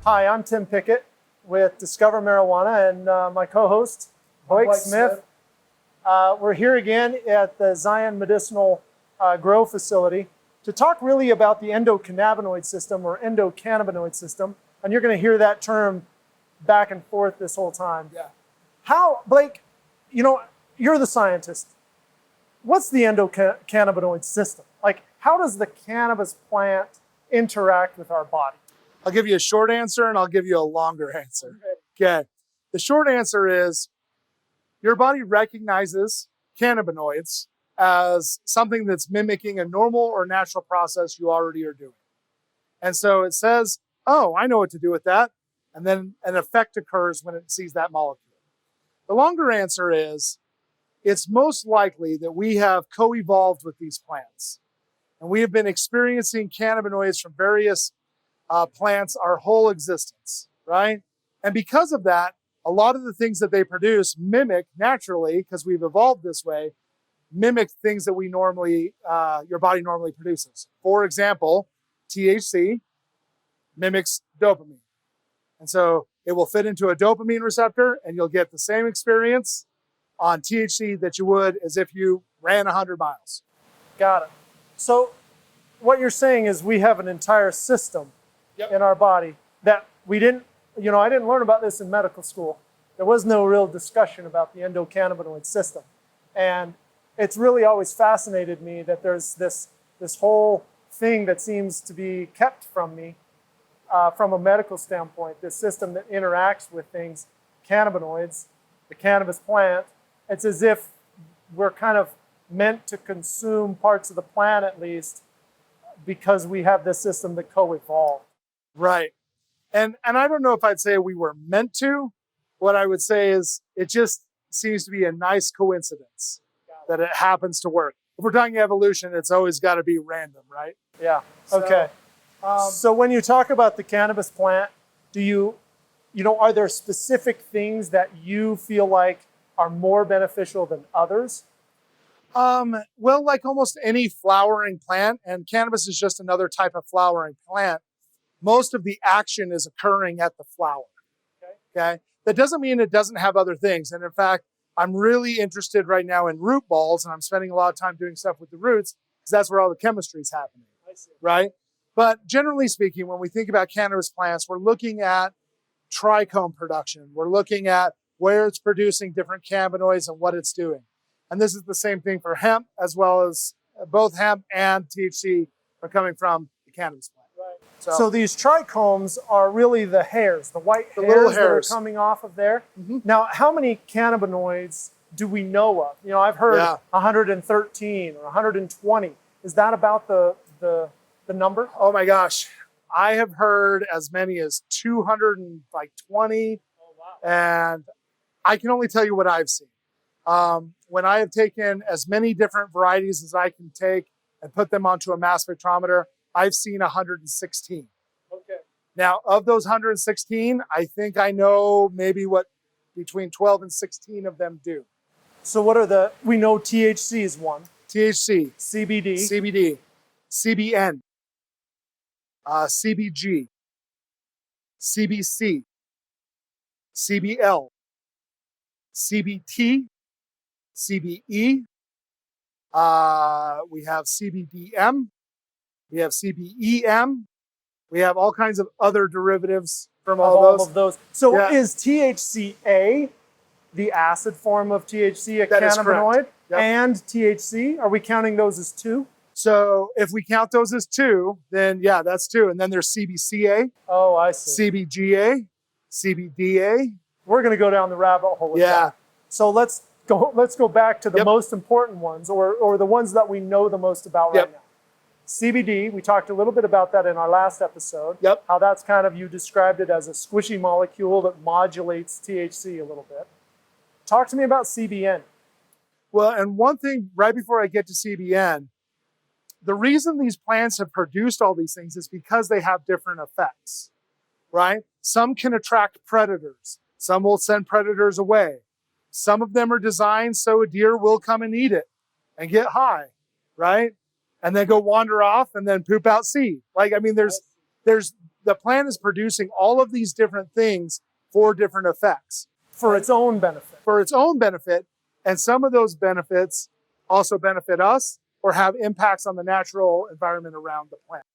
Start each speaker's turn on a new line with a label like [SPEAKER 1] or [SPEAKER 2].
[SPEAKER 1] Hi, I'm Tim Pickett with Discover Marijuana and my co-host, Blake Smith. We're here again at the Zion Medicinal Grow Facility to talk really about the endocannabinoid system or endocannabinoid system. And you're going to hear that term back and forth this whole time.
[SPEAKER 2] Yeah.
[SPEAKER 1] How, Blake, you're the scientist. What's the endocannabinoid system? Like, how does the cannabis plant interact with our body?
[SPEAKER 2] I'll give you a short answer and I'll give you a longer answer. Okay. The short answer is your body recognizes cannabinoids as something that's mimicking a normal or natural process you already are doing. And so it says, oh, I know what to do with that. And then an effect occurs when it sees that molecule. The longer answer is it's most likely that we have co-evolved with these plants. And we have been experiencing cannabinoids from various plants our whole existence, right? And because of that, a lot of the things that they produce mimic naturally, because we've evolved this way, mimic things that we normally, your body normally produces. For example, THC mimics dopamine. And so it will fit into a dopamine receptor and you'll get the same experience on THC that you would as if you ran 100 miles.
[SPEAKER 1] Got it. So what you're saying is we have an entire system in our body that we didn't, I didn't learn about this in medical school. There was no real discussion about the endocannabinoid system. And it's really always fascinated me that there's this whole thing that seems to be kept from me from a medical standpoint, this system that interacts with things, cannabinoids, the cannabis plant. It's as if we're kind of meant to consume parts of the plant at least because we have this system that co-evolved.
[SPEAKER 2] Right. And I don't know if I'd say we were meant to. What I would say is it just seems to be a nice coincidence that it happens to work. If we're talking evolution, it's always got to be random, right?
[SPEAKER 1] Yeah. Okay. So when you talk about the cannabis plant, are there specific things that you feel like are more beneficial than others?
[SPEAKER 2] Well, like almost any flowering plant, and cannabis is just another type of flowering plant, most of the action is occurring at the flower. Okay? That doesn't mean it doesn't have other things. And in fact, I'm really interested right now in root balls, and I'm spending a lot of time doing stuff with the roots because that's where all the chemistry is happening, right? But generally speaking, when we think about cannabis plants, we're looking at trichome production. We're looking at where it's producing different cannabinoids and what it's doing. And this is the same thing for hemp, as well as both hemp and THC are coming from the cannabis plant.
[SPEAKER 1] Right. So these trichomes are really the hairs, the white hairs that are coming off of there. Mm-hmm. Now, how many cannabinoids do we know of? I've heard 113 or 120. Is that about the number?
[SPEAKER 2] Oh my gosh. I have heard as many as 220. Oh, wow. And I can only tell you what I've seen. When I have taken as many different varieties as I can take and put them onto a mass spectrometer, I've seen 116.
[SPEAKER 1] Okay.
[SPEAKER 2] Now, of those 116, I think I know maybe what between 12 and 16 of them do.
[SPEAKER 1] So we know THC is one.
[SPEAKER 2] THC.
[SPEAKER 1] CBD.
[SPEAKER 2] CBN. CBG. CBC. CBL. CBT. CBE. We have CBDM. We have CBEM. We have all kinds of other derivatives from all
[SPEAKER 1] of those. So is THCA the acid form of THC, a cannabinoid, and THC? Are we counting those as two?
[SPEAKER 2] So if we count those as two, then yeah, that's two. And then there's CBCA.
[SPEAKER 1] Oh, I see.
[SPEAKER 2] CBGA, CBDA.
[SPEAKER 1] We're going to go down the rabbit hole with that. So let's go back to the most important ones, or the ones that we know the most about right now. CBD, we talked a little bit about that in our last episode. How that's kind of, you described it as a squishy molecule that modulates THC a little bit. Talk to me about CBN.
[SPEAKER 2] Well, and one thing right before I get to CBN, the reason these plants have produced all these things is because they have different effects, right? Some can attract predators. Some will send predators away. Some of them are designed so a deer will come and eat it and get high, right? And then go wander off and then poop out seed. Like, I mean, there's the plant is producing all of these different things for different effects.
[SPEAKER 1] For its own benefit.
[SPEAKER 2] For its own benefit. And some of those benefits also benefit us or have impacts on the natural environment around the plant.